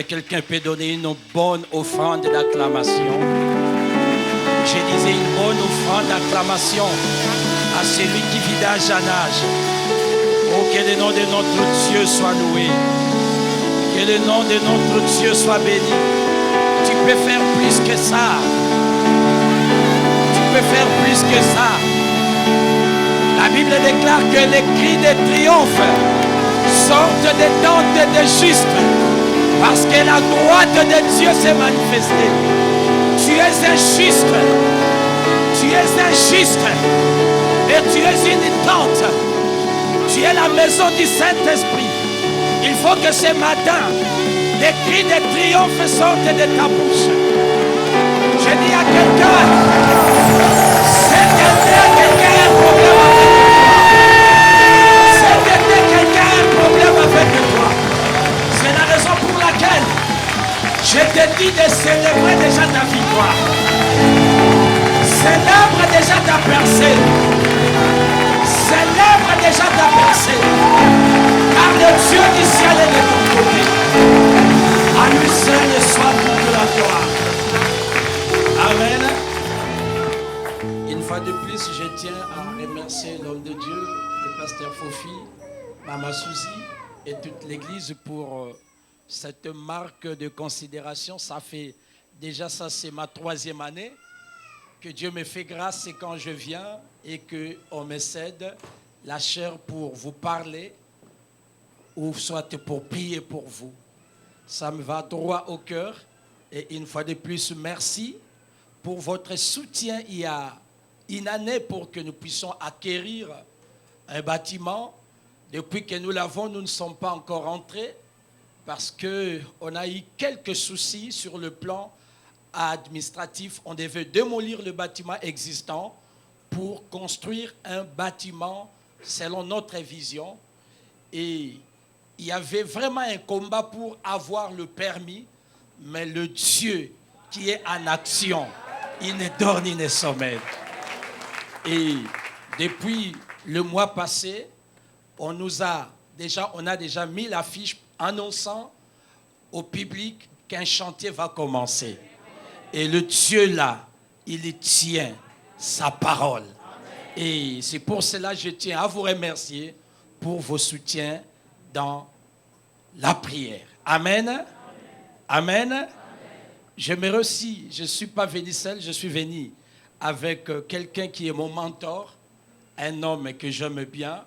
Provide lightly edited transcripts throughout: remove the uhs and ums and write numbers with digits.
que quelqu'un peut donner une bonne offrande d'acclamation? Je disais une bonne offrande d'acclamation à celui qui vit d'âge en âge. Oh, que le nom de notre Dieu soit loué. Que le nom de notre Dieu soit béni. Tu peux faire plus que ça. Tu peux faire plus que ça. La Bible déclare que les cris de triomphe sortent des tentes des justes parce que la droite de Dieu s'est manifestée. Tu es un juste. Tu es un juste. Et tu es une tente. Tu es la maison du Saint-Esprit. Il faut que ce matin, les cris de triomphe sortent de ta bouche. Je dis à quelqu'un, cet été, quelqu'un a un problème avec toi. Cet été, quelqu'un a un problème avec toi. C'est la raison pour laquelle je te dis de célébrer déjà ta victoire. Célèbre déjà ta percée. Célèbre déjà ta percée. Car le Dieu du ciel est de ton côté. À lui seul soit toute la gloire. Amen. Une fois de plus, je tiens à remercier l'homme de Dieu, le pasteur Fofi, Maman Suzy et toute l'église pour cette marque de considération. Ça fait déjà ça, c'est ma 3e année. Que Dieu me fait grâce, c'est quand je viens et qu'on me cède la chair pour vous parler ou soit pour prier pour vous. Ça me va droit au cœur. Et une fois de plus, merci pour votre soutien il y a une année pour que nous puissions acquérir un bâtiment. Depuis que nous l'avons, nous ne sommes pas encore entrés parce qu'on a eu quelques soucis sur le plan administratif. On devait démolir le bâtiment existant pour construire un bâtiment selon notre vision. Et il y avait vraiment un combat pour avoir le permis, mais le Dieu qui est en action, il ne dort ni ne sommeille. Et depuis le mois passé, on a déjà mis l'affiche annonçant au public qu'un chantier va commencer. Et le Dieu là, il tient sa parole. Et c'est pour cela que je tiens à vous remercier pour vos soutiens dans la prière. Amen. Amen. Amen. J'aimerais aussi, je ne suis pas venu seul, je suis venu avec quelqu'un qui est mon mentor, un homme que j'aime bien.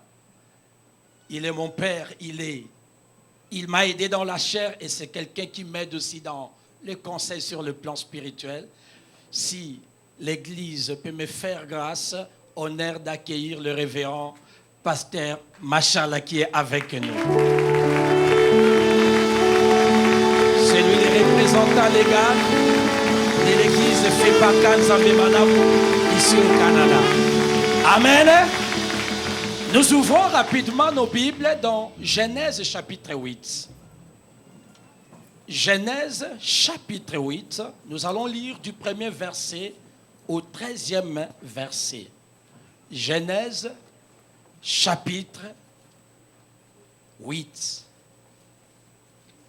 Il est mon père, il m'a aidé dans la chair et c'est quelqu'un qui m'aide aussi dans le conseil sur le plan spirituel. Si l'Église peut me faire grâce, honneur d'accueillir le révérend pasteur Machala qui est avec nous. C'est lui le représentant légal de l'Église Fepaka Nzambe Malamu ici au Canada. Amen. Nous ouvrons rapidement nos Bibles dans Genèse chapitre 8. Genèse chapitre 8, nous allons lire du 1er verset au 13e verset. Genèse chapitre 8.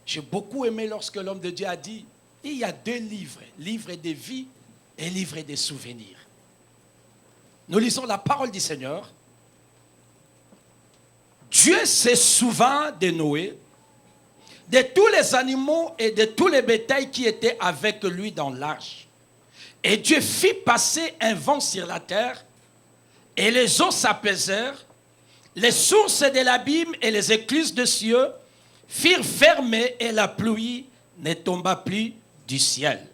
J'ai beaucoup aimé lorsque l'homme de Dieu a dit, il y a 2 livres, livre de vie et livre de souvenirs. Nous lisons la parole du Seigneur. Dieu se souvint de Noé, de tous les animaux et de tous les bétails qui étaient avec lui dans l'arche. Et Dieu fit passer un vent sur la terre, et les eaux s'apaisèrent, les sources de l'abîme et les écluses des cieux firent fermer, et la pluie ne tomba plus du ciel.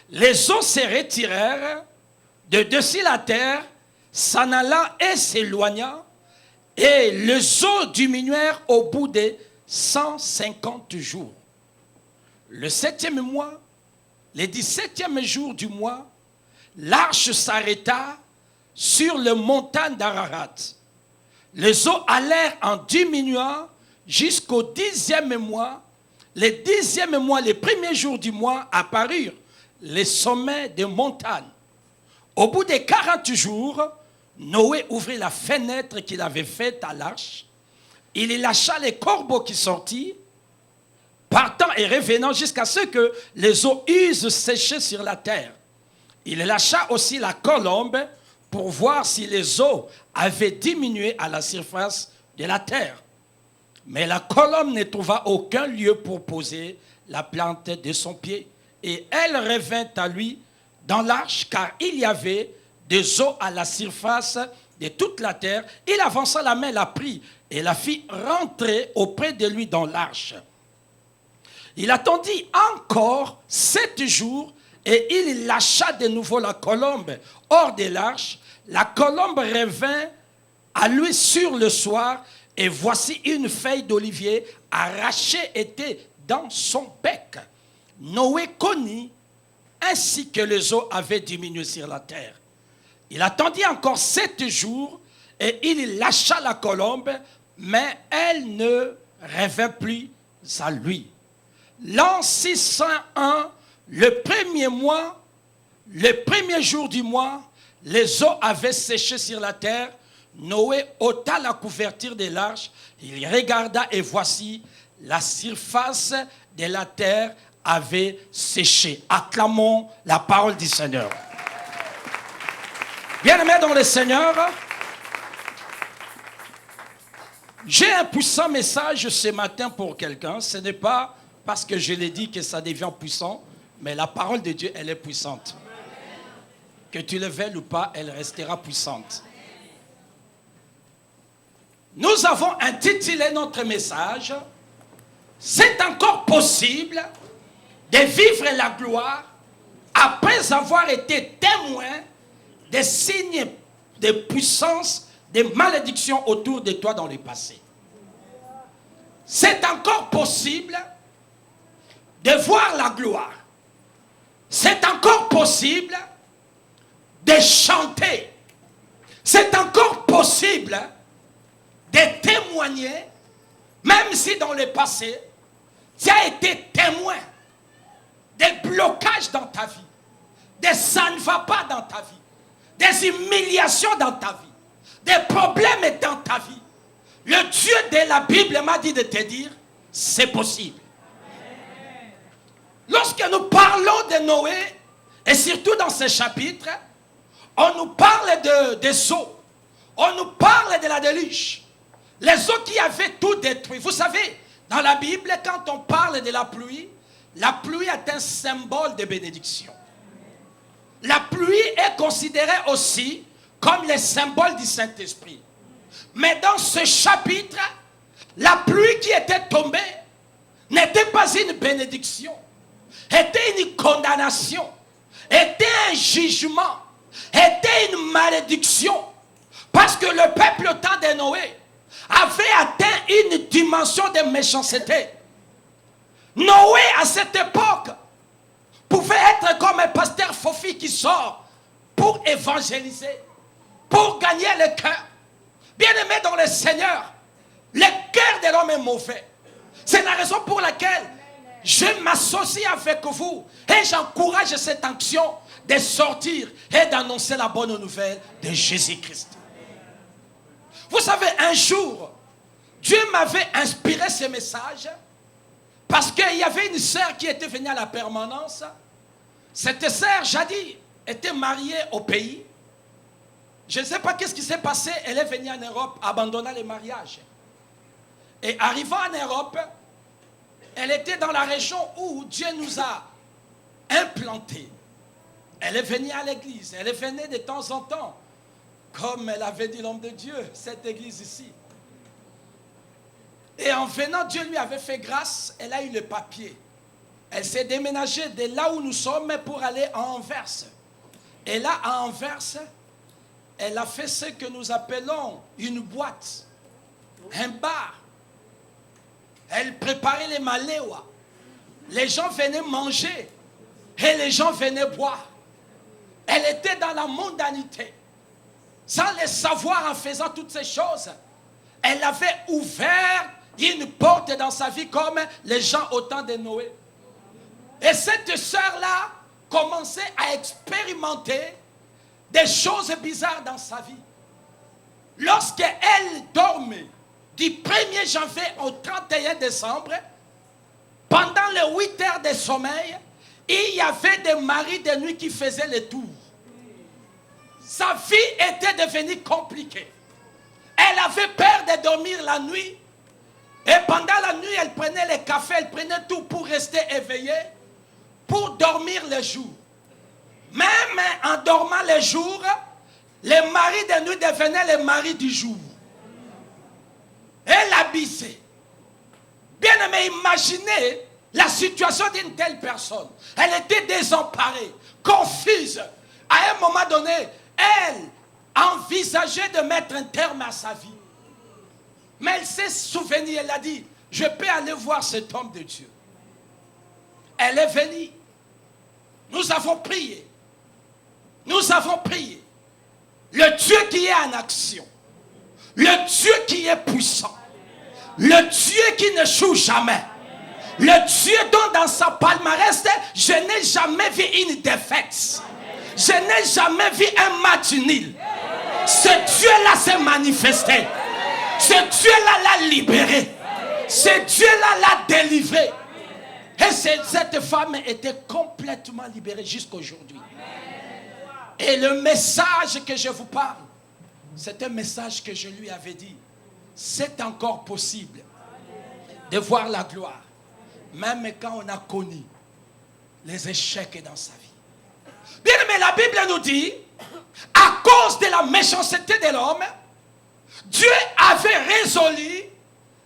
Les eaux se retirèrent de dessus la terre, s'en alla et s'éloigna, et les eaux diminuèrent au bout de 150 jours. Le 7e mois, le 17e jour du mois, l'arche s'arrêta sur les montagnes d'Ararat. Les eaux allèrent en diminuant jusqu'au 10e mois. Le 10e mois, les premiers jours du mois, apparurent les sommets des montagnes. Au bout de 40 jours, Noé ouvrit la fenêtre qu'il avait faite à l'arche. Il y lâcha les corbeaux qui sortirent partant et revenant jusqu'à ce que les eaux eussent séché sur la terre. Il lâcha aussi la colombe pour voir si les eaux avaient diminué à la surface de la terre. Mais la colombe ne trouva aucun lieu pour poser la plante de son pied. Et elle revint à lui dans l'arche, car il y avait des eaux à la surface de toute la terre. Il avança la main, la prit et la fit rentrer auprès de lui dans l'arche. Il attendit encore 7 jours et il lâcha de nouveau la colombe hors de l'arche. La colombe revint à lui sur le soir et voici une feuille d'olivier arrachée était dans son bec. Noé connut ainsi que les eaux avaient diminué sur la terre. Il attendit encore 7 jours et il lâcha la colombe, mais elle ne revint plus à lui. L'an 601, le premier mois, le premier jour du mois, les eaux avaient séché sur la terre. Noé ôta la couverture de l'arche, il regarda et voici, la surface de la terre avait séché. Acclamons la parole du Seigneur. Bien-aimés dans le Seigneur, j'ai un puissant message ce matin pour quelqu'un. Ce n'est pas parce que je l'ai dit que ça devient puissant, mais la parole de Dieu, elle est puissante. Que tu le veuilles ou pas, elle restera puissante. Nous avons intitulé notre message « C'est encore possible de vivre la gloire après avoir été témoin des signes de puissance, de malédiction autour de toi dans le passé. C'est encore possible de voir la gloire. C'est encore possible de chanter. C'est encore possible de témoigner, même si dans le passé, tu as été témoin des blocages dans ta vie, des ça ne va pas dans ta vie, des humiliations dans ta vie, des problèmes dans ta vie. Le Dieu de la Bible m'a dit de te dire, c'est possible. Lorsque nous parlons de Noé, et surtout dans ce chapitre, on nous parle des eaux, on nous parle de la déluge, les eaux qui avaient tout détruit. Vous savez, dans la Bible, quand on parle de la pluie est un symbole de bénédiction. La pluie est considérée aussi comme le symbole du Saint-Esprit. Mais dans ce chapitre, la pluie qui était tombée n'était pas une bénédiction, était une condamnation, était un jugement, était une malédiction. Parce que le peuple au temps de Noé avait atteint une dimension de méchanceté. Noé, à cette époque, pouvait être comme un pasteur Fofi qui sort pour évangéliser, pour gagner le cœur. Bien-aimé dans le Seigneur, le cœur de l'homme est mauvais. C'est la raison pour laquelle je m'associe avec vous et j'encourage cette action de sortir et d'annoncer la bonne nouvelle de Jésus-Christ. Vous savez, un jour, Dieu m'avait inspiré ce message parce qu'il y avait une sœur qui était venue à la permanence. Cette sœur, jadis, était mariée au pays. Je ne sais pas qu'est-ce qui s'est passé. Elle est venue en Europe, abandonna le mariage. Et arrivant en Europe, elle était dans la région où Dieu nous a implantés. Elle est venue à l'église. Elle est venue de temps en temps. Comme elle avait dit l'homme de Dieu, cette église ici. Et en venant, Dieu lui avait fait grâce. Elle a eu le papier. Elle s'est déménagée de là où nous sommes pour aller à Anvers. Et là, à Anvers, elle a fait ce que nous appelons une boîte, un bar. Elle préparait les maléwa. Les gens venaient manger et les gens venaient boire. Elle était dans la mondanité. Sans le savoir, en faisant toutes ces choses, elle avait ouvert une porte dans sa vie comme les gens au temps de Noé. Et cette sœur-là commençait à expérimenter des choses bizarres dans sa vie. Lorsqu'elle dormait du 1er janvier au 31 décembre, pendant les 8 heures de sommeil, il y avait des maris de nuit qui faisaient le tour. Sa vie était devenue compliquée. Elle avait peur de dormir la nuit. Et pendant la nuit, elle prenait le café, elle prenait tout pour rester éveillée, pour dormir le jour. Même en dormant le jour, les maris de nuit devenaient les maris du jour. Elle l'abusait. Bien aimé, imaginez la situation d'une telle personne. Elle était désemparée, confuse. À un moment donné, elle envisageait de mettre un terme à sa vie. Mais elle s'est souvenue, elle a dit, je peux aller voir cet homme de Dieu. Elle est venue. Nous avons prié. Nous avons prié. Le Dieu qui est en action. Le Dieu qui est puissant. Le Dieu qui ne joue jamais. Le Dieu dont dans sa palmarès, je n'ai jamais vu une défaite. Je n'ai jamais vu un match nul. Ce Dieu-là s'est manifesté. Ce Dieu-là l'a libéré. Ce Dieu-là l'a délivré. Et cette femme était complètement libérée jusqu'à aujourd'hui. Et le message que je vous parle, c'est un message que je lui avais dit. C'est encore possible de voir la gloire, même quand on a connu les échecs dans sa vie. Bien aimé, la Bible nous dit, à cause de la méchanceté de l'homme, Dieu avait résolu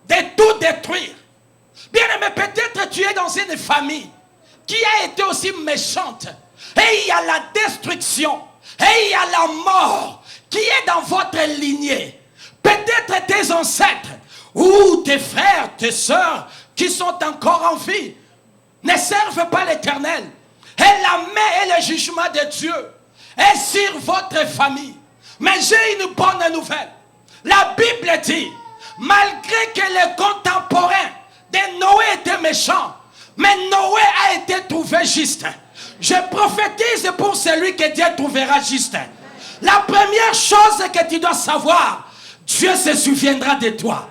de tout détruire. Bien aimé, peut-être tu es dans une famille qui a été aussi méchante. Et il y a la destruction. Et il y a la mort qui est dans votre lignée. Peut-être tes ancêtres ou tes frères, tes sœurs qui sont encore en vie ne servent pas l'Éternel. Et la main et le jugement de Dieu est sur votre famille. Mais j'ai une bonne nouvelle. La Bible dit, malgré que les contemporains de Noé étaient méchants, mais Noé a été trouvé juste. Je prophétise pour celui que Dieu trouvera juste. La première chose que tu dois savoir, Dieu se souviendra de toi.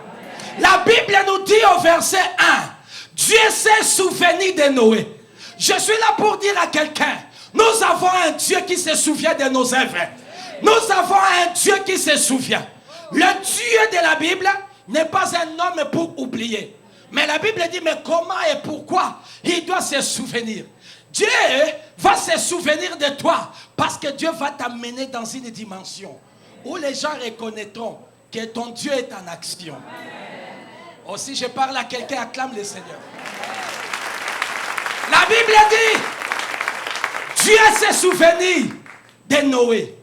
La Bible nous dit au verset 1, Dieu s'est souvenu de Noé. Je suis là pour dire à quelqu'un, nous avons un Dieu qui se souvient de nos œuvres. Nous avons un Dieu qui se souvient. Le Dieu de la Bible n'est pas un homme pour oublier. Mais la Bible dit, mais comment et pourquoi il doit se souvenir? Dieu va se souvenir de toi parce que Dieu va t'amener dans une dimension où les gens reconnaîtront que ton Dieu est en action. Aussi, je parle à quelqu'un, acclame le Seigneur. La Bible dit, Dieu s'est souvenu de Noé.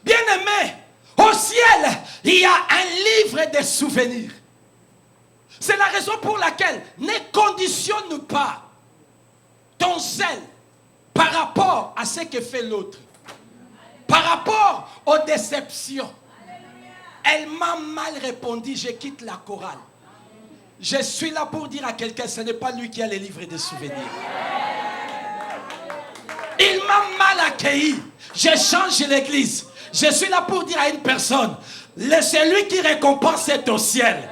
Bien aimé, au ciel, il y a un livre de souvenirs. C'est la raison pour laquelle ne conditionne pas ton zèle par rapport à ce que fait l'autre. Par rapport aux déceptions. Elle m'a mal répondu, je quitte la chorale. Je suis là pour dire à quelqu'un, ce n'est pas lui qui a les livres de souvenirs. Il m'a mal accueilli. Je change l'église. Je suis là pour dire à une personne, celui qui récompense est au ciel.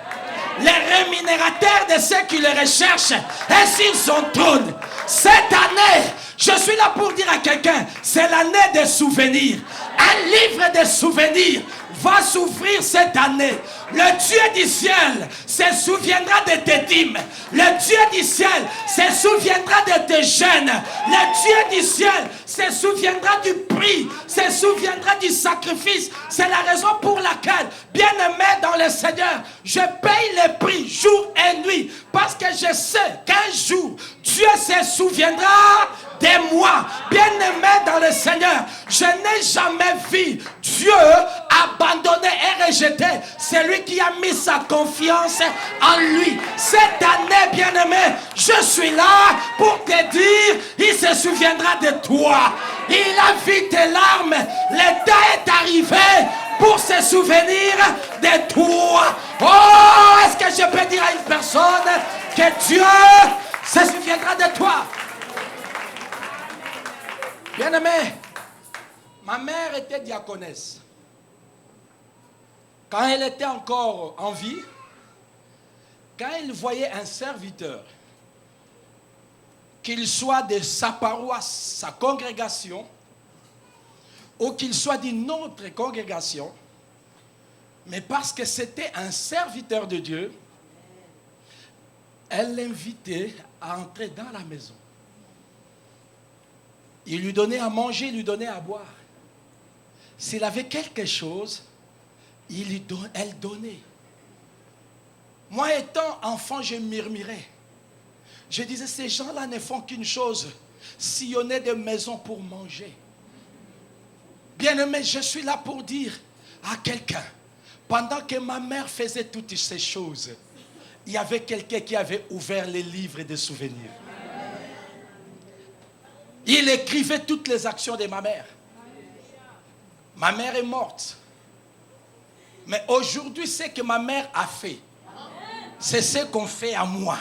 Les rémunérateurs de ceux qui le recherchent est sur son trône. Cette année, je suis là pour dire à quelqu'un, c'est l'année des souvenirs. Un livre de souvenirs va s'ouvrir cette année. Le Dieu du ciel se souviendra de tes dîmes. Le Dieu du ciel se souviendra de tes jeûnes. Le Dieu du ciel se souviendra du prix, se souviendra du sacrifice. C'est la raison pour laquelle, bien-aimé dans le Seigneur, je paye le prix jour et nuit. Parce que je sais qu'un jour, Dieu se souviendra de moi. Bien-aimé dans le Seigneur, je n'ai jamais vu Dieu abandonner et rejeter celui qui a mis sa confiance en lui. Cette année, bien-aimé, je suis là pour te dire, il se souviendra de toi. Il a vu tes larmes. Le temps est arrivé pour se souvenir de toi. Oh, est-ce que je peux dire à une personne que Dieu se souviendra de toi? Bien-aimé, ma mère était diaconesse. Quand elle était encore en vie, quand elle voyait un serviteur qu'il soit de sa paroisse, sa congrégation, ou qu'il soit d'une autre congrégation, mais parce que c'était un serviteur de Dieu, elle l'invitait à entrer dans la maison. Il lui donnait à manger, il lui donnait à boire. S'il avait quelque chose, elle donnait. Moi, étant enfant, je murmurais. Je disais, ces gens-là ne font qu'une chose, sillonner des maisons pour manger. Bien-aimé, je suis là pour dire à quelqu'un, pendant que ma mère faisait toutes ces choses, il y avait quelqu'un qui avait ouvert les livres de souvenirs. Il écrivait toutes les actions de ma mère. Ma mère est morte. Mais aujourd'hui, ce que ma mère a fait, c'est ce qu'on fait à moi.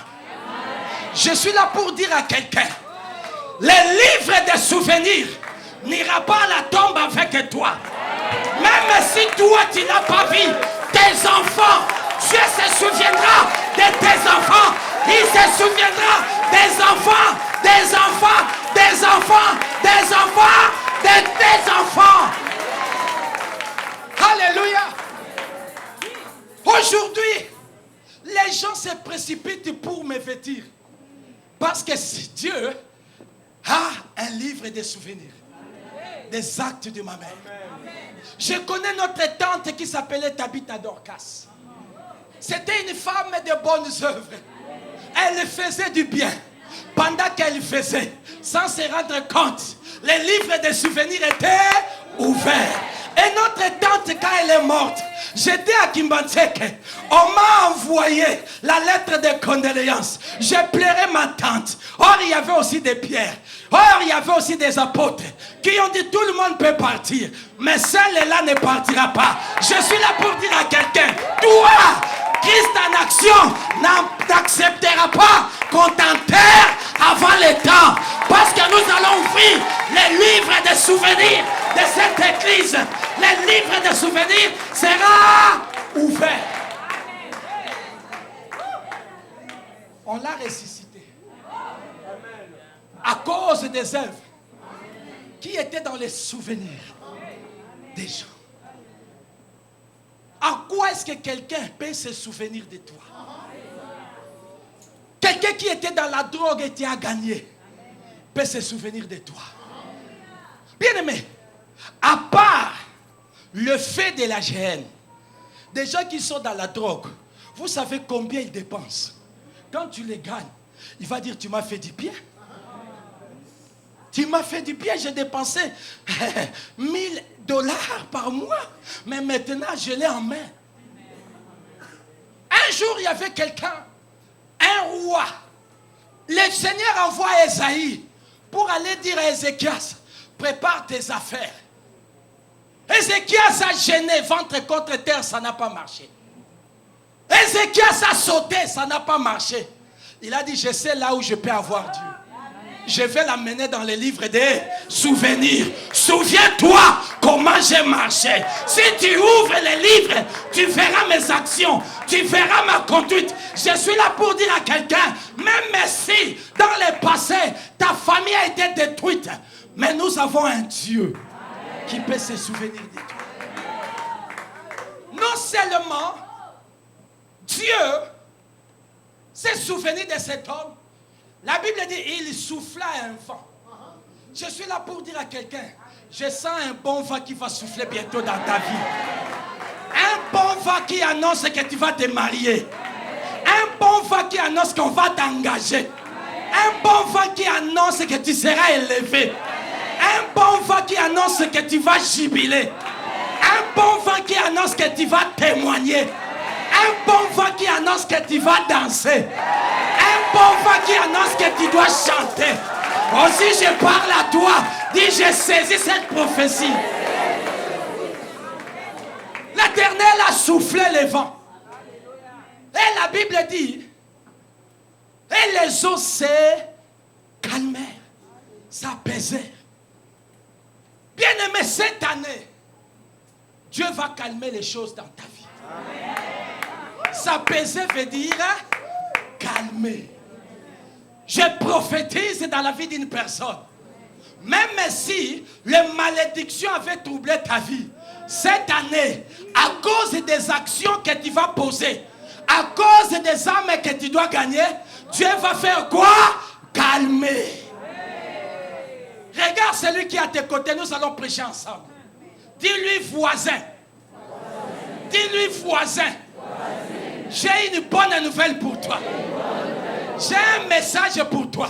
Je suis là pour dire à quelqu'un, les livres de souvenirs n'ira pas à la tombe avec toi. Même si toi, tu n'as pas vu tes enfants, Dieu se souviendra de tes enfants. Il se souviendra des enfants, des enfants, des enfants, des enfants, de tes enfants. Alléluia. Aujourd'hui, les gens se précipitent pour me vêtir. Parce que Dieu a un livre de souvenirs. Des actes de ma mère. Je connais notre tante qui s'appelait Tabitha Dorcas. C'était une femme de bonnes œuvres. Elle faisait du bien. Pendant qu'elle faisait, sans se rendre compte, les livres de souvenirs étaient ouverts. Et notre tante, quand elle est morte, j'étais à Kimbantseke. On m'a envoyé la lettre de condoléances. J'ai pleuré ma tante. Or, il y avait aussi des pierres. Or, il y avait aussi des apôtres qui ont dit tout le monde peut partir. Mais celle-là ne partira pas. Je suis là pour dire à quelqu'un, toi, Christ en action n'acceptera pas qu'on t'enterre avant le temps. Parce que nous allons ouvrir les livres de souvenirs de cette église. Les livres de souvenirs seront ouverts. On l'a ressuscité. À cause des œuvres qui étaient dans les souvenirs des gens. À quoi est-ce que quelqu'un peut se souvenir de toi? Quelqu'un qui était dans la drogue et qui a gagné peut se souvenir de toi. Bien aimé, à part le fait de la GN, des gens qui sont dans la drogue, vous savez combien ils dépensent? Quand tu les gagnes, il va dire, tu m'as fait du bien. Tu m'as fait du bien, j'ai dépensé $1000 par mois. Mais maintenant, je l'ai en main. Un jour, il y avait quelqu'un, un roi. Le Seigneur envoie Esaïe pour aller dire à Ézéchias, prépare tes affaires. Ézéchias a gêné, ventre contre terre, ça n'a pas marché. Ézéchias a sauté, ça n'a pas marché. Il a dit, je sais là où je peux avoir Dieu. Je vais l'amener dans les livres des souvenirs. Souviens-toi comment j'ai marché. Si tu ouvres les livres, tu verras mes actions. Tu verras ma conduite. Je suis là pour dire à quelqu'un, même si dans le passé, ta famille a été détruite, mais nous avons un Dieu qui peut se souvenir de toi. Non seulement Dieu s'est souvenu de cet homme, la Bible dit, il souffla un vent. Je suis là pour dire à quelqu'un, je sens un bon vent qui va souffler bientôt dans ta vie. Un bon vent qui annonce que tu vas te marier. Un bon vent qui annonce qu'on va t'engager. Un bon vent qui annonce que tu seras élevé. Un bon vent qui annonce que tu vas jubiler. Un bon vent qui annonce que tu vas témoigner. Un bon vent qui annonce que tu vas danser. Un bon vent qui annonce que tu dois chanter. Aussi je parle à toi. Dis, j'ai saisi cette prophétie. L'Éternel a soufflé les vents. Et la Bible dit, et les eaux se calmèrent, s'apaisèrent. Bien aimé, cette année, Dieu va calmer les choses dans ta vie. S'apaiser veut dire calmer. Je prophétise dans la vie d'une personne. Même si les malédictions avaient troublé ta vie, cette année, à cause des actions que tu vas poser, à cause des âmes que tu dois gagner, Dieu va faire quoi? Calmer. Regarde celui qui est à tes côtés, nous allons prêcher ensemble. Dis-lui voisin. Dis-lui voisin. J'ai une bonne nouvelle pour toi. J'ai un message pour toi.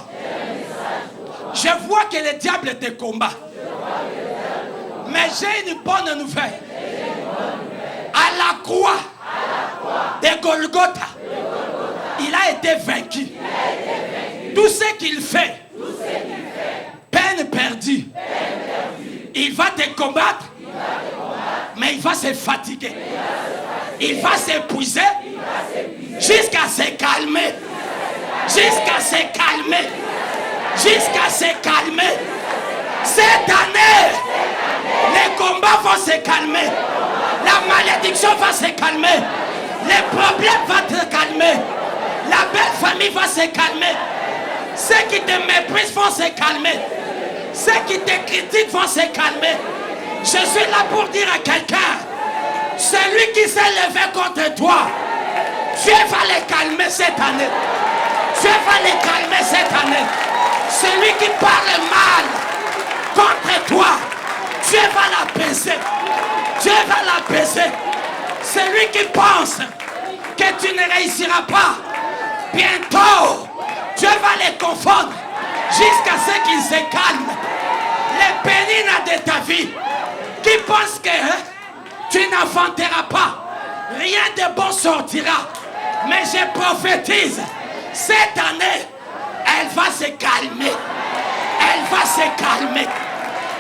Je vois que le diable te combat. Mais j'ai une bonne nouvelle. À la croix de Golgotha, il a été vaincu. Tout ce qu'il fait, peine perdue. Il va te combattre, mais il va se fatiguer. Il va s'épuiser jusqu'à se calmer. Jusqu'à se calmer. Jusqu'à se calmer. Cette année, les combats vont se calmer. La malédiction va se calmer. Les problèmes vont se calmer. La belle famille va se calmer. Ceux qui te méprisent vont se calmer. Ceux qui te critiquent vont se calmer. Je suis là pour dire à quelqu'un, celui qui s'est levé contre toi, Dieu va les calmer cette année. Dieu va les calmer cette année. Celui qui parle mal contre toi, Dieu va l'apaiser. Dieu va l'apaiser. Celui qui pense que tu ne réussiras pas, bientôt, Dieu va les confondre jusqu'à ce qu'ils se calment. Les pénines de ta vie qui pensent que tu n'enfanteras pas, rien de bon sortira. Mais je prophétise, cette année, elle va se calmer. Elle va se calmer.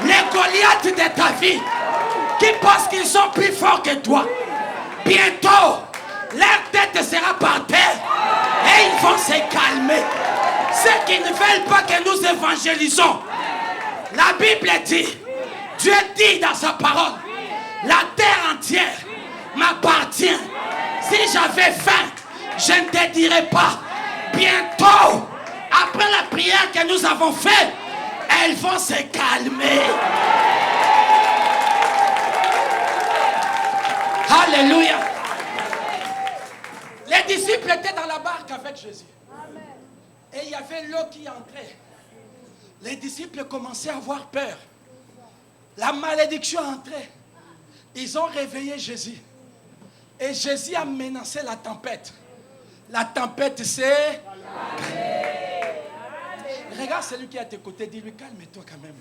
Les Goliaths de ta vie qui pensent qu'ils sont plus forts que toi, bientôt, leur tête sera par terre et ils vont se calmer. Ceux qui ne veulent pas que nous évangélisons, la Bible dit, Dieu dit dans sa parole, la terre entière m'appartient. Si j'avais faim, je ne te dirais pas. Bientôt, après la prière que nous avons faite, elles vont se calmer. Alléluia. Les disciples étaient dans la barque avec Jésus. Et il y avait l'eau qui entrait. Les disciples commençaient à avoir peur. La malédiction entrait. Ils ont réveillé Jésus. Et Jésus a menacé la tempête. La tempête c'est... Regarde celui qui est à tes côtés, dis-lui calme-toi quand même.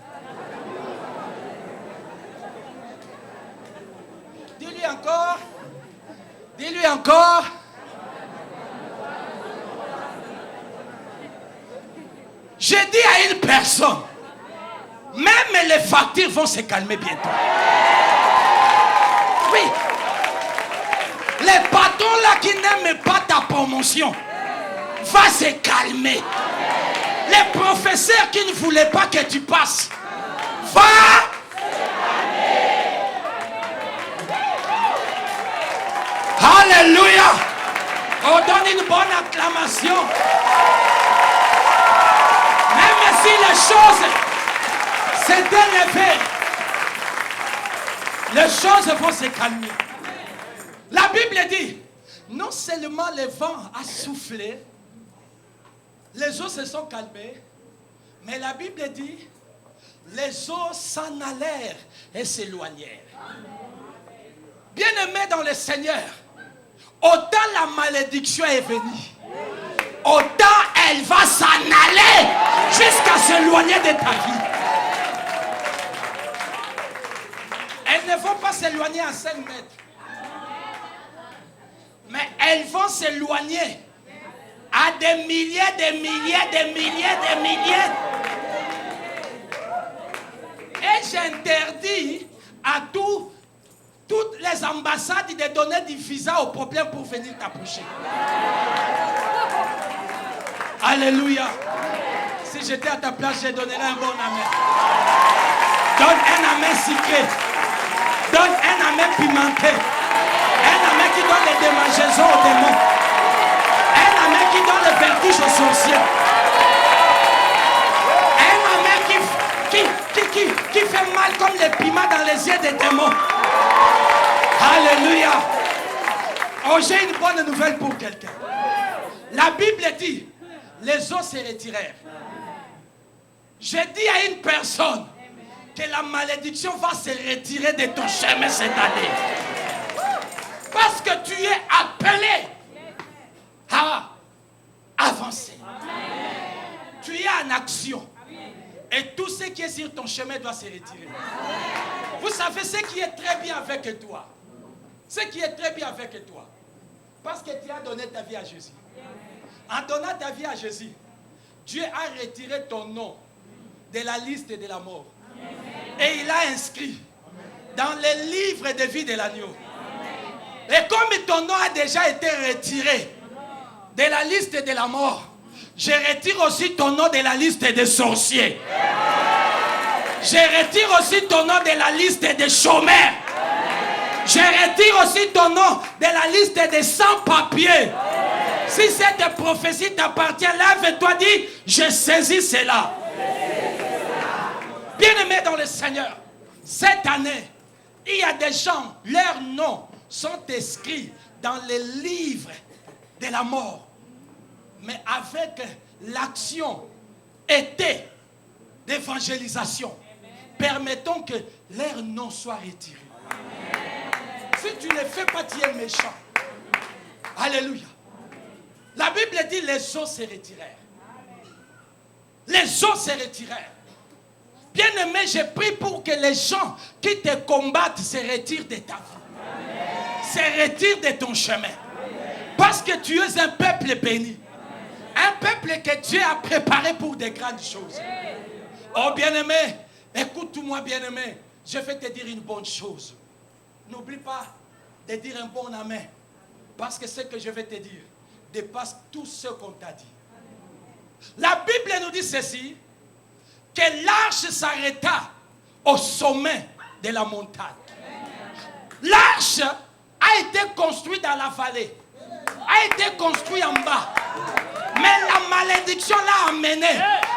Dis-lui encore. Dis-lui encore. Je dis à une personne, même les factures vont se calmer bientôt. Oui. Les patrons là qui n'aiment pas ta promotion va se calmer. Les professeurs qui ne voulaient pas que tu passes va Alléluia. On donne une bonne acclamation. Même si les choses s'étaient levées, les choses vont se calmer. La Bible dit, non seulement le vent a soufflé, les eaux se sont calmées, mais la Bible dit, les eaux s'en allèrent et s'éloignèrent. Bien-aimés dans le Seigneur, autant la malédiction est venue, autant elle va s'en aller jusqu'à s'éloigner de ta vie. Elles ne vont pas s'éloigner à 5 mètres. Mais elles vont s'éloigner à des milliers, des milliers, des milliers, des milliers. Et j'interdis à toutes les ambassades de donner du visa au problème pour venir t'approcher. Alléluia. Si j'étais à ta place, je donnerais un bon amen. Donne un amen sucré. Donne un amen pimenté. Un amen qui donne les démangeaisons aux démons. Un amen qui donne le vertige aux sorciers. qui fait mal comme les piments dans les yeux des démons. Alléluia. Oh, j'ai une bonne nouvelle pour quelqu'un. La Bible dit, les eaux se retirèrent. J'ai dit à une personne que la malédiction va se retirer de ton chemin cette année. Parce que tu es appelé à avancer. Tu es en action. Et tout ce qui est sur ton chemin doit se retirer. Vous savez ce qui est très bien avec toi. Ce qui est très bien avec toi. Parce que tu as donné ta vie à Jésus. En donnant ta vie à Jésus, Dieu a retiré ton nom de la liste de la mort. Et il l'a inscrit dans le livre de vie de l'agneau. Et comme ton nom a déjà été retiré de la liste de la mort, je retire aussi ton nom de la liste des sorciers. Je retire aussi ton nom de la liste des chômeurs. Je retire aussi ton nom de la liste des sans-papiers. Si cette prophétie t'appartient, lève-toi, dis, je saisis cela. Bien-aimés dans le Seigneur, cette année, il y a des gens, leurs noms sont inscrits dans les livres de la mort. Mais avec l'action était d'évangélisation, permettons que leur nom soit retiré. Si tu ne fais pas, tu es méchant. Alléluia. La Bible dit les eaux se retirèrent. Les eaux se retirèrent. Bien-aimé, je prie pour que les gens qui te combattent se retirent de ta vie. Se retirent de ton chemin. Parce que tu es un peuple béni. Un peuple que Dieu a préparé pour de grandes choses. Oh bien-aimé, écoute-moi bien-aimé. Je vais te dire une bonne chose. N'oublie pas de dire un bon amen. Parce que ce que je vais te dire dépasse tout ce qu'on t'a dit. La Bible nous dit ceci, que l'arche s'arrêta au sommet de la montagne. L'arche a été construite dans la vallée, a été construite en bas. Mais la malédiction l'a emmené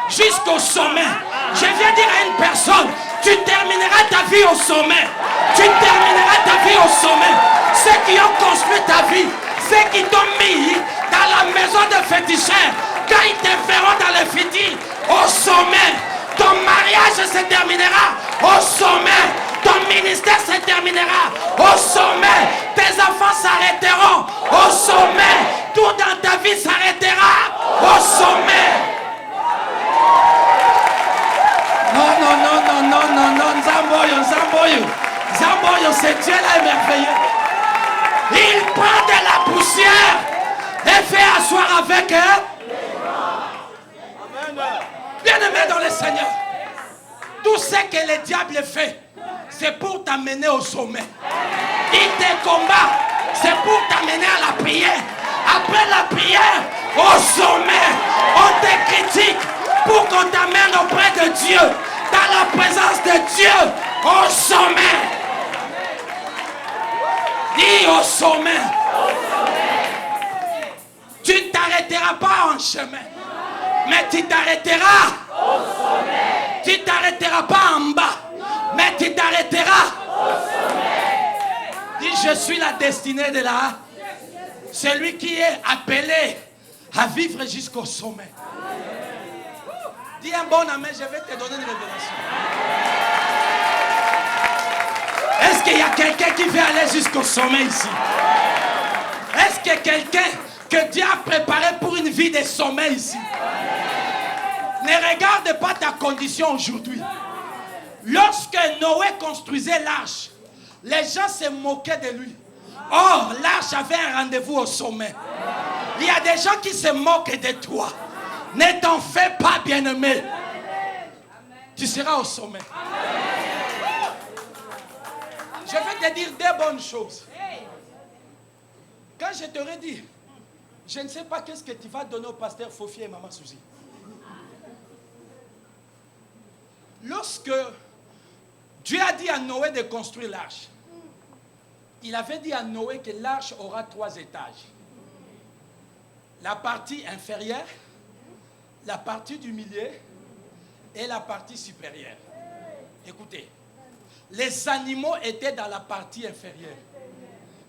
jusqu'au sommet. Je viens dire à une personne, tu termineras ta vie au sommet. Tu termineras ta vie au sommet. Ceux qui ont construit ta vie, ceux qui t'ont mis dans la maison de féticheurs, quand ils te verront dans le futur, au sommet, ton mariage se terminera au sommet. Ton ministère se terminera au sommet. Tes enfants s'arrêteront au sommet. Tout dans ta vie s'arrêtera au sommet. Non. Zamboyo, c'est Dieu là est merveilleux. Il prend de la poussière et fait asseoir avec eux. Bien-aimé dans le Seigneur, tout ce que le diable fait, c'est pour t'amener au sommet. Il te combat, c'est pour t'amener à la prière. Après la prière, au sommet, on te critique pour qu'on t'amène auprès de Dieu, dans la présence de Dieu, au sommet. Dis au sommet. Tu ne t'arrêteras pas en chemin, mais tu t'arrêteras au sommet. Tu ne t'arrêteras pas en bas, mais tu t'arrêteras au sommet. Dis, je suis la destinée de là. Celui qui est appelé à vivre jusqu'au sommet. Dis un bon amen, je vais te donner une révélation. Est-ce qu'il y a quelqu'un qui veut aller jusqu'au sommet ici? Est-ce qu'il y a quelqu'un que Dieu a préparé pour une vie de sommet ici? Ne regarde pas ta condition aujourd'hui. Lorsque Noé construisait l'arche, les gens se moquaient de lui. Or, l'arche avait un rendez-vous au sommet. Il y a des gens qui se moquent de toi. Ne t'en fais pas, bien-aimé. Tu seras au sommet. Je vais te dire des bonnes choses. Quand je t'aurais dit, je ne sais pas qu'est-ce que tu vas donner au pasteur Fofi et Maman Suzy. Lorsque Dieu a dit à Noé de construire l'arche, il avait dit à Noé que l'arche aura 3 étages. La partie inférieure, la partie du milieu et la partie supérieure. Écoutez, les animaux étaient dans la partie inférieure.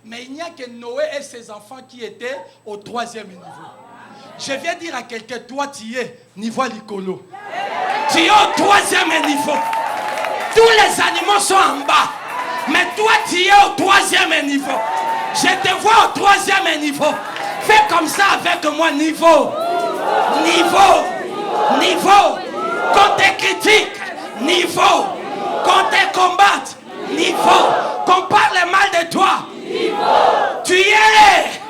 Mais il n'y a que Noé et ses enfants qui étaient au 3e niveau. Je viens dire à quelqu'un, toi tu es niveau Licolo. Tu es au 3e niveau. Tous les animaux sont en bas. Mais toi tu es au 3e niveau. Je te vois au 3e niveau. Fais comme ça avec moi, niveau. Niveau. Niveau. Qu'on te critique. Niveau. Qu'on te combatte. Niveau. Qu'on parle mal de toi. Niveau. Tu es.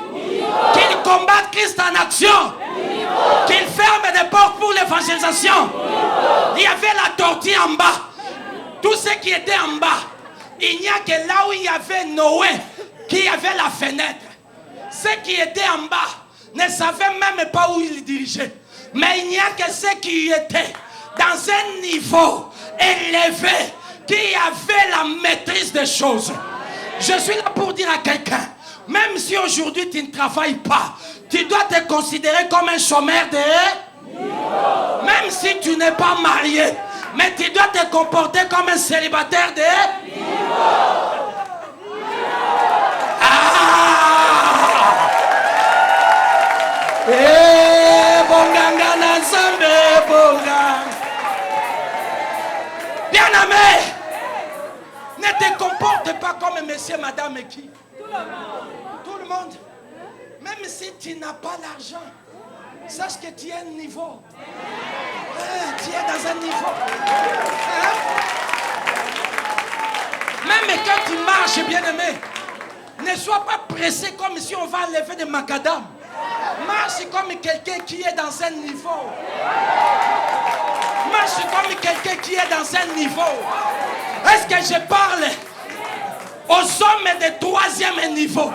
Qu'il combatte Christ en action. Qu'il ferme des portes pour l'évangélisation. Il y avait la tortue en bas. Tout ce qui était en bas. Il n'y a que là où il y avait Noé qui avait la fenêtre. Ceux qui étaient en bas ne savaient même pas où ils dirigeaient. Mais il n'y a que ceux qui étaient dans un niveau élevé, qui avaient la maîtrise des choses. Je suis là pour dire à quelqu'un, même si aujourd'hui tu ne travailles pas, tu dois te considérer comme un chômeur de niveau. Même si tu n'es pas marié, mais tu dois te comporter comme un célibataire de niveau. Bien-aimé, ne te comporte pas comme monsieur, madame et qui. Tout le monde. Même si tu n'as pas l'argent, sache que tu es un niveau. Tu es dans un niveau. Même quand tu marches, bien-aimé, ne sois pas pressé comme si on va enlever des macadam. Marche comme quelqu'un qui est dans un niveau. Marche comme quelqu'un qui est dans un niveau. Est-ce que je parle aux hommes de 3e niveau?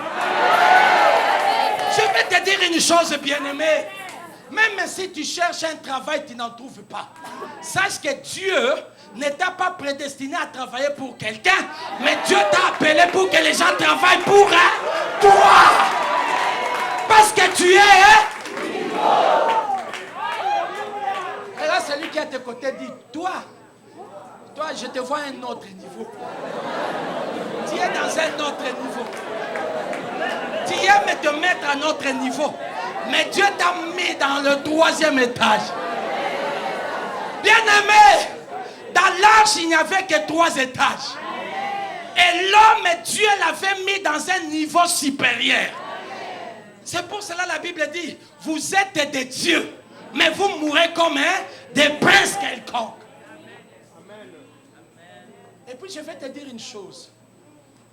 Je vais te dire une chose, bien-aimé. Même si tu cherches un travail, tu n'en trouves pas. Sache que Dieu ne t'a pas prédestiné à travailler pour quelqu'un, mais Dieu t'a appelé pour que les gens travaillent pour toi. Parce que tu es. Et là, celui qui est à tes côtés dit, toi, je te vois à un autre niveau. Tu es dans un autre niveau. Tu aimes te mettre à notre niveau. Mais Dieu t'a mis dans le 3e étage. Bien-aimé, dans l'arche, il n'y avait que 3 étages. Et l'homme, Dieu l'avait mis dans un niveau supérieur. C'est pour cela la Bible dit, vous êtes des dieux, mais vous mourrez comme des princes quelconques. Et puis je vais te dire une chose.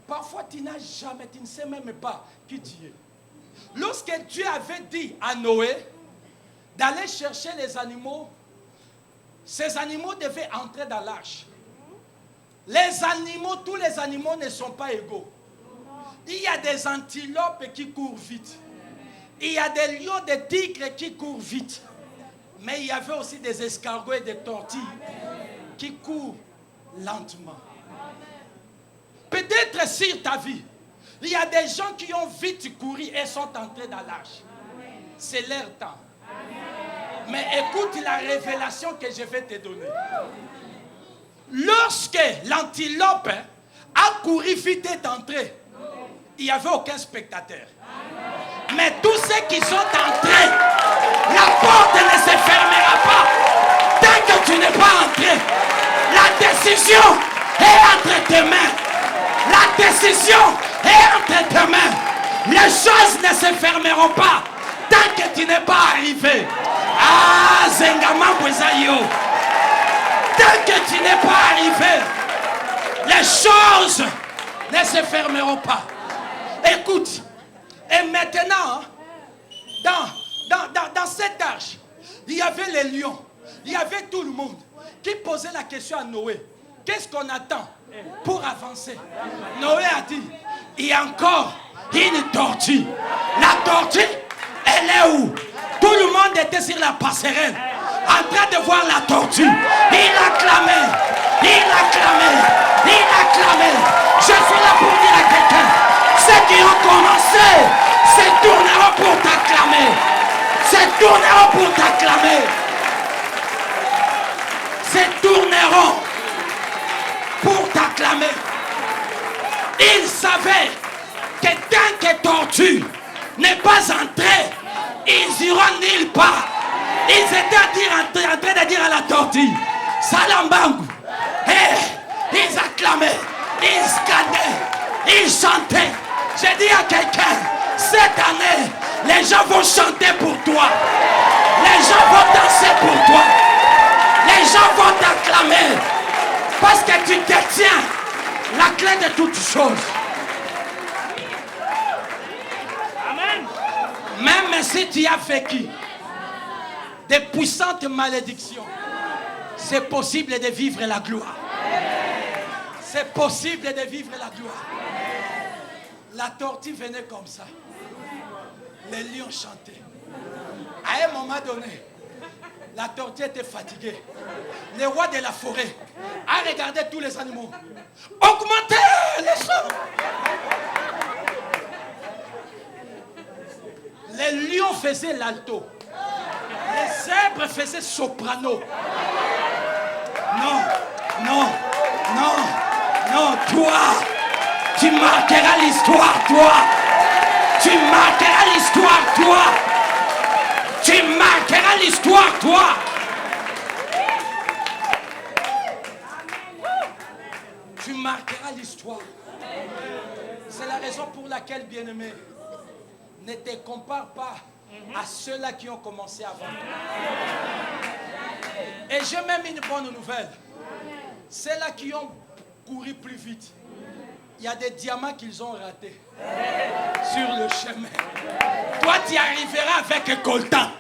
Parfois tu n'as jamais, tu ne sais même pas qui tu es. Lorsque Dieu avait dit à Noé d'aller chercher les animaux, ces animaux devaient entrer dans l'arche. Les animaux, tous les animaux ne sont pas égaux. Il y a des antilopes qui courent vite. Il y a des lions, des tigres qui courent vite. Mais il y avait aussi des escargots et des tortues qui courent lentement. Peut-être sur ta vie, il y a des gens qui ont vite couru et sont entrés dans l'arche. C'est leur temps. Mais écoute la révélation que je vais te donner. Lorsque l'antilope a couru vite et est entré, il n'y avait aucun spectateur. Mais tous ceux qui sont entrés, la porte ne se fermera pas tant que tu n'es pas entré. La décision est entre tes mains. La décision est entre tes mains. Les choses ne se fermeront pas tant que tu n'es pas arrivé. Ah, Zengama Bouzaïo. Tant que tu n'es pas arrivé, les choses ne se fermeront pas. Écoute, et maintenant, dans cette arche, il y avait les lions, il y avait tout le monde qui posait la question à Noé. Qu'est-ce qu'on attend pour avancer? Noé a dit, il y a encore une tortue. La tortue, elle est où? Tout le monde était sur la passerelle, en train de voir la tortue. Il a clamé, il a clamé, il a clamé. Je suis là pour dire à quelqu'un, ceux qui ont commencé se tourneront pour t'acclamer. Se tourneront pour t'acclamer. Se viendront pour t'acclamer. Ils savaient que tant que tortue n'est pas entrée, ils iront nulle part. Ils étaient en train de dire à la tortue, Salambangu. Ils acclamaient, ils scannaient, ils chantaient. J'ai dit à quelqu'un, cette année, les gens vont chanter pour toi. Les gens vont danser pour toi. Les gens vont t'acclamer. Parce que tu détiens la clé de toutes choses. Amen. Même si tu as vécu des puissantes malédictions, c'est possible de vivre la gloire. C'est possible de vivre la gloire. La tortue venait comme ça. Les lions chantaient. À un moment donné, la tortue était fatiguée. Le roi de la forêt a regardé tous les animaux. Augmentez les sons. Les lions faisaient l'alto. Les zèbres faisaient soprano. Non, non, non, non, toi, tu marqueras l'histoire, toi. Tu marqueras l'histoire, toi. Tu marqueras l'histoire, toi. Tu marqueras l'histoire. C'est la raison pour laquelle, bien-aimé, ne te compare pas à ceux-là qui ont commencé avant toi. Et j'ai même une bonne nouvelle. Ceux-là qui ont couru plus vite, il y a des diamants qu'ils ont ratés sur le chemin. Toi, tu arriveras avec coltan.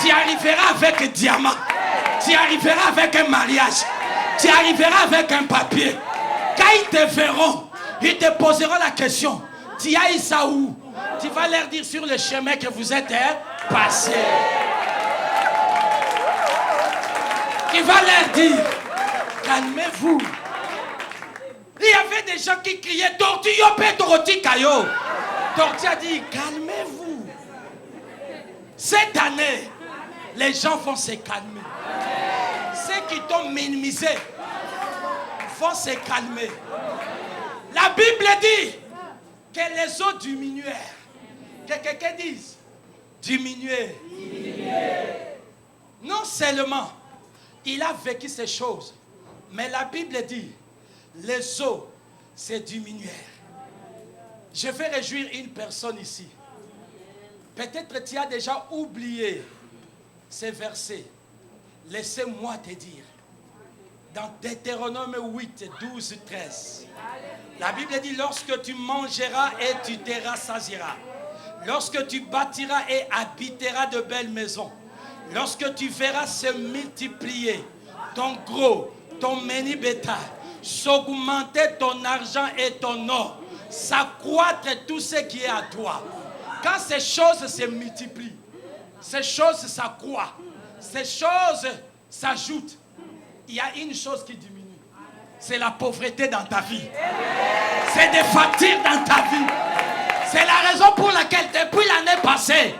Tu arriveras avec diamant. Tu arriveras avec un mariage. Tu arriveras avec un papier. Quand ils te verront, ils te poseront la question. Tu as eu ça où? Tu vas leur dire sur le chemin que vous êtes passé. Tu vas leur dire, calmez-vous. Il y avait des gens qui criaient, tortue, yopé, tortue, kayo. Tortue a dit, calmez-vous. Cette année, les gens vont se calmer. Ceux qui t'ont minimisé vont se calmer. La Bible dit que les eaux diminuèrent. Que quelqu'un dise, diminuer. Non seulement il a vécu ces choses, mais la Bible dit, les eaux se diminuèrent. Je vais réjouir une personne ici. Peut-être tu as déjà oublié ces versets. Laissez-moi te dire. Dans Deutéronome 8, 12, 13. La Bible dit, lorsque tu mangeras et tu te rassasieras. Lorsque tu bâtiras et habiteras de belles maisons. Lorsque tu verras se multiplier ton gros, ton menu bétail, s'augmenter ton argent et ton or, s'accroître tout ce qui est à toi. Quand ces choses se multiplient, ces choses s'accroissent, ces choses s'ajoutent, il y a une chose qui diminue. C'est la pauvreté dans ta vie. C'est des factures dans ta vie. C'est la raison pour laquelle depuis l'année passée,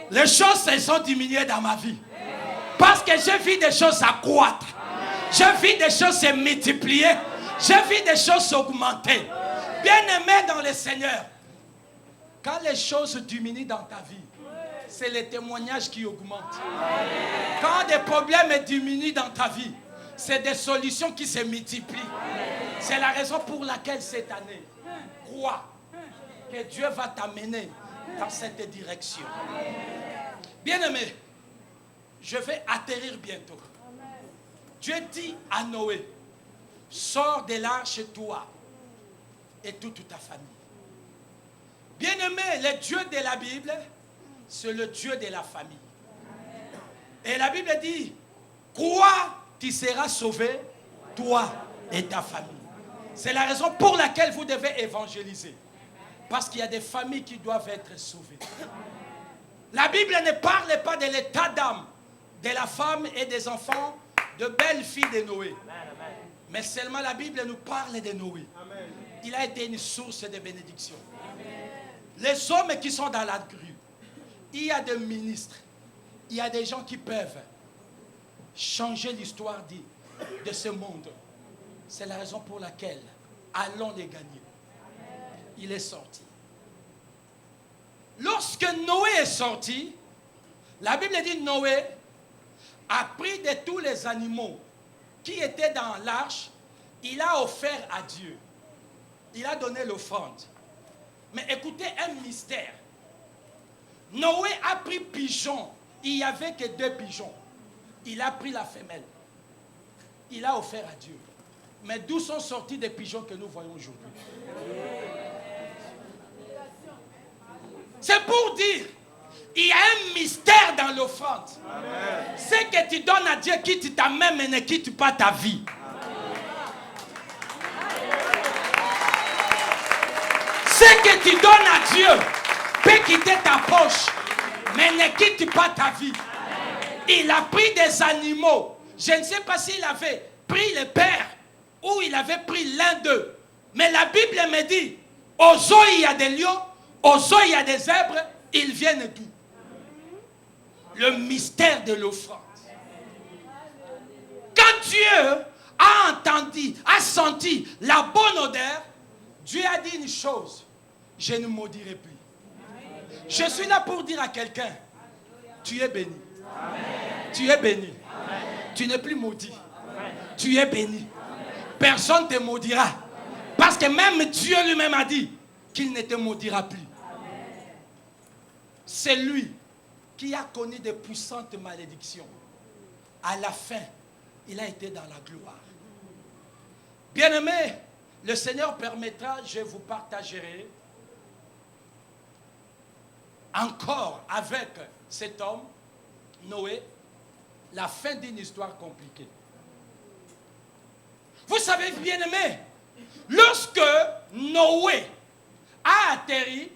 les choses se sont diminuées dans ma vie. Parce que je vis des choses s'accroître. Je vis des choses se multiplier. Je vis des choses s'augmenter. Bien-aimé dans le Seigneur, quand les choses diminuent dans ta vie, c'est les témoignages qui augmentent. Quand des problèmes diminuent dans ta vie, c'est des solutions qui se multiplient. C'est la raison pour laquelle cette année, crois que Dieu va t'amener dans cette direction. Bien-aimé, je vais atterrir bientôt. Dieu dit à Noé, sors de l'arche toi et toute ta famille. Bien-aimé, le Dieu de la Bible, c'est le Dieu de la famille. Et la Bible dit, crois, tu seras sauvé, toi et ta famille. C'est la raison pour laquelle vous devez évangéliser. Parce qu'il y a des familles qui doivent être sauvées. La Bible ne parle pas de l'état d'âme de la femme et des enfants, de belles filles de Noé. Mais seulement la Bible nous parle de Noé. Il a été une source de bénédiction. Les hommes qui sont dans la grue, il y a des ministres, il y a des gens qui peuvent changer l'histoire, dire de ce monde. C'est la raison pour laquelle allons les gagner. Il est sorti. Lorsque Noé est sorti, la Bible dit Noé a pris de tous les animaux qui étaient dans l'arche, il a offert à Dieu. Il a donné l'offrande. Mais écoutez un mystère. Noé a pris pigeon. Il n'y avait que 2 pigeons. Il a pris la femelle. Il a offert à Dieu. Mais d'où sont sortis des pigeons que nous voyons aujourd'hui? C'est pour dire, il y a un mystère dans l'offrande. Ce que tu donnes à Dieu quitte ta main mais ne quitte pas ta vie. Ce que tu donnes à Dieu peut quitter ta poche, mais ne quitte pas ta vie. Il a pris des animaux. Je ne sais pas s'il avait pris le père ou il avait pris l'un d'eux. Mais la Bible me dit, aux eaux il y a des lions, aux eaux il y a des zèbres, ils viennent d'où? Le mystère de l'offrande. Quand Dieu a entendu, a senti la bonne odeur, Dieu a dit une chose, je ne maudirai plus. Je suis là pour dire à quelqu'un, tu es béni. Amen. Tu es béni. Amen. Tu n'es plus maudit. Amen. Tu es béni. Personne ne te maudira. Amen. Parce que même Dieu lui-même a dit qu'il ne te maudira plus. C'est lui qui a connu de puissantes malédictions. À la fin, il a été dans la gloire. Bien-aimés, le Seigneur permettra, je vous partagerai encore avec cet homme, Noé, la fin d'une histoire compliquée. Vous savez, bien-aimés, lorsque Noé a atterri,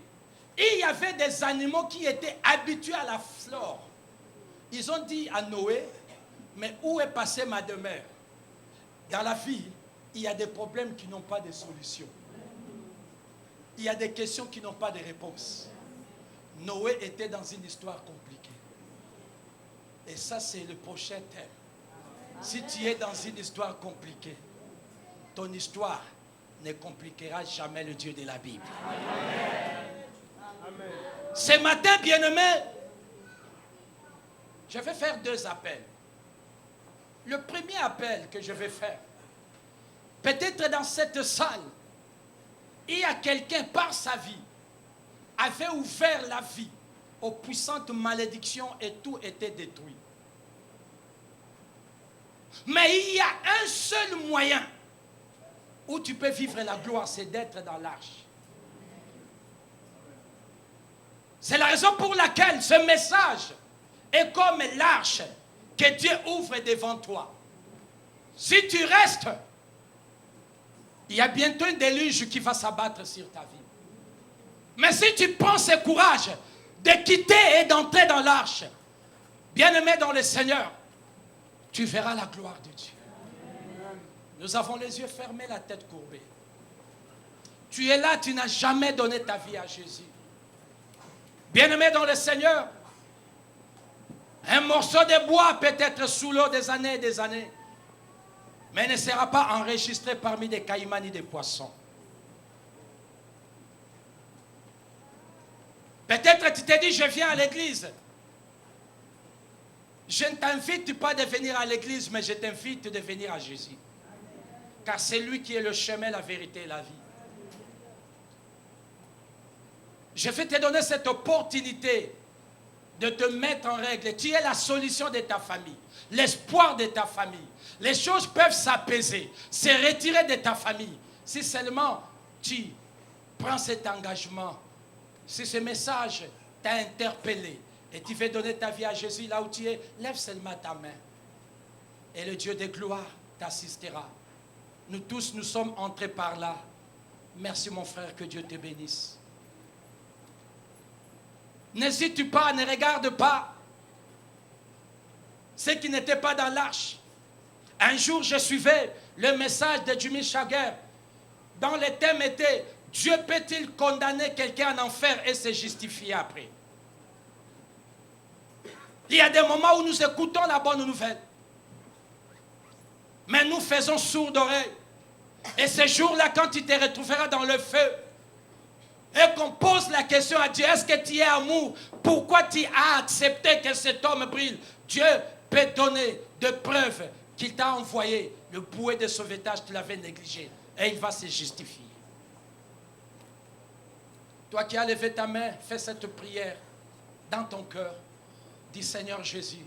il y avait des animaux qui étaient habitués à la flore. Ils ont dit à Noé, mais où est passée ma demeure? Dans la vie, il y a des problèmes qui n'ont pas de solution. Il y a des questions qui n'ont pas de réponse. Noé était dans une histoire compliquée. Et ça, c'est le prochain thème. Si tu es dans une histoire compliquée, ton histoire ne compliquera jamais le Dieu de la Bible. Amen. Ce matin, bien-aimés, je vais faire 2 appels. Le premier appel que je vais faire, peut-être dans cette salle, il y a quelqu'un par sa vie avait ouvert la vie aux puissantes malédictions et tout était détruit. Mais il y a un seul moyen où tu peux vivre la gloire, c'est d'être dans l'arche. C'est la raison pour laquelle ce message est comme l'arche que Dieu ouvre devant toi. Si tu restes, il y a bientôt un déluge qui va s'abattre sur ta vie. Mais si tu prends ce courage de quitter et d'entrer dans l'arche, bien-aimé dans le Seigneur, tu verras la gloire de Dieu. Nous avons les yeux fermés, la tête courbée. Tu es là, tu n'as jamais donné ta vie à Jésus. Bien-aimé dans le Seigneur, un morceau de bois peut être sous l'eau des années et des années, mais ne sera pas enregistré parmi des caïmans ni des poissons. Peut-être tu te dis, je viens à l'église. Je ne t'invite pas de venir à l'église, mais je t'invite de venir à Jésus. Car c'est lui qui est le chemin, la vérité et la vie. Je vais te donner cette opportunité de te mettre en règle. Tu es la solution de ta famille, l'espoir de ta famille. Les choses peuvent s'apaiser, se retirer de ta famille. Si seulement tu prends cet engagement, si ce message t'a interpellé et tu veux donner ta vie à Jésus là où tu es, lève seulement ta main. Et le Dieu de gloire t'assistera. Nous tous, nous sommes entrés par là. Merci mon frère, que Dieu te bénisse. N'hésite pas, ne regarde pas ceux qui n'étaient pas dans l'arche. Un jour, je suivais le message de Jimmy Swaggart, dont le thème était « Dieu peut-il condamner quelqu'un en enfer et se justifier après ?» Il y a des moments où nous écoutons la bonne nouvelle. Mais nous faisons sourd d'oreille. Et ce jour-là, quand tu te retrouveras dans le feu, et qu'on pose la question à Dieu, est-ce que tu es amour? Pourquoi tu as accepté que cet homme brille? Dieu peut donner de preuves qu'il t'a envoyé. Le bouée de sauvetage, tu l'avais négligé. Et il va se justifier. Toi qui as levé ta main, fais cette prière dans ton cœur. Dis, Seigneur Jésus,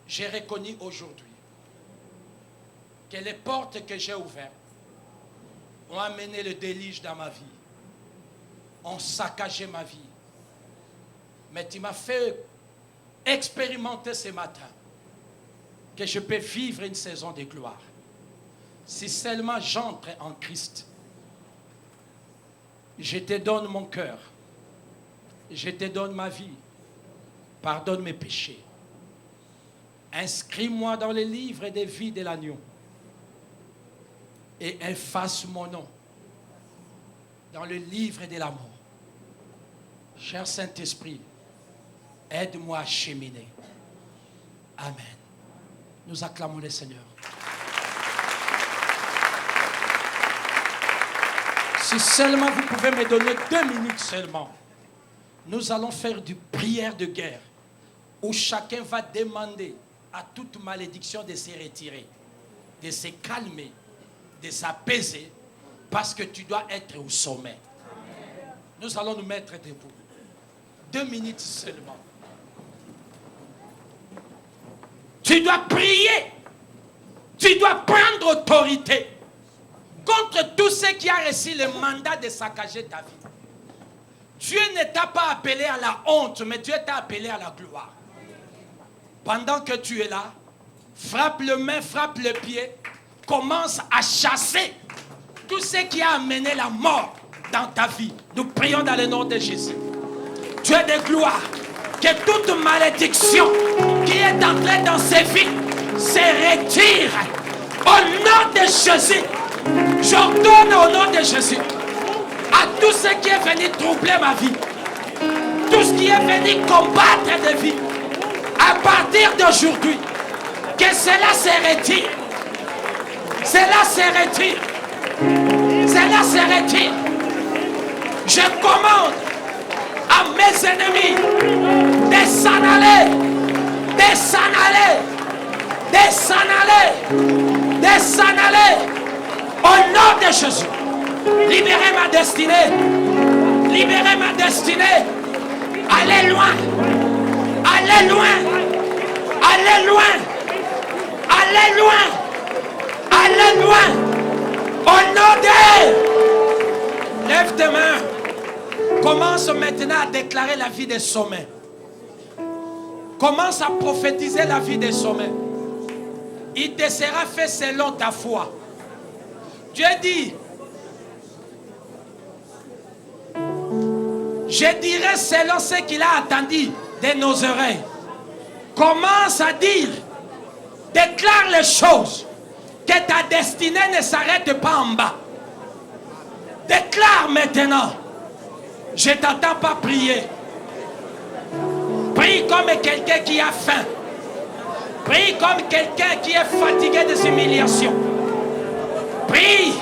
j'ai reconnu aujourd'hui que les portes que j'ai ouvertes ont amené le déluge dans ma vie, ont saccagé ma vie. Mais tu m'as fait expérimenter ce matin que je peux vivre une saison de gloire. Si seulement j'entre en Christ, je te donne mon cœur, je te donne ma vie, pardonne mes péchés. Inscris-moi dans le livre des vies de l'agneau et efface mon nom dans le livre de l'amour. Cher Saint-Esprit, aide-moi à cheminer. Amen. Nous acclamons le Seigneur. Si seulement vous pouvez me donner 2 minutes seulement, nous allons faire du prière de guerre où chacun va demander à toute malédiction de se retirer, de se calmer, de s'apaiser, parce que tu dois être au sommet. Nous allons nous mettre debout. 2 minutes seulement. Tu dois prier. Tu dois prendre autorité contre tout ce qui a reçu le mandat de saccager ta vie. Dieu ne t'a pas appelé à la honte, mais Dieu t'a appelé à la gloire. Pendant que tu es là, frappe le main, frappe le pied, commence à chasser tout ce qui a amené la mort dans ta vie. Nous prions dans le nom de Jésus. Dieu de gloire, que toute malédiction qui est entrée dans ses vies se retire. Au nom de Jésus, j'ordonne au nom de Jésus à tout ce qui est venu troubler ma vie, tout ce qui est venu combattre des vies, à partir d'aujourd'hui, que cela se retire. Cela se retire. Cela se retire. Je commande à mes ennemis de s'en aller, de s'en aller, de s'en aller, de s'en aller. Au nom de Jésus, libérez ma destinée. Libérez ma destinée. Allez loin. Allez loin. Allez loin. Allez loin. Allez loin. Au nom de... Lève tes mains. Commence maintenant à déclarer la vie des sommets. Commence à prophétiser la vie des sommets. Il te sera fait selon ta foi. Dieu dit, je dirai selon ce qu'il a attendu de nos oreilles. Commence à dire, déclare les choses, que ta destinée ne s'arrête pas en bas. Déclare maintenant, je ne t'entends pas prier. Prie comme quelqu'un qui a faim. Prie comme quelqu'un qui est fatigué des humiliations. Prie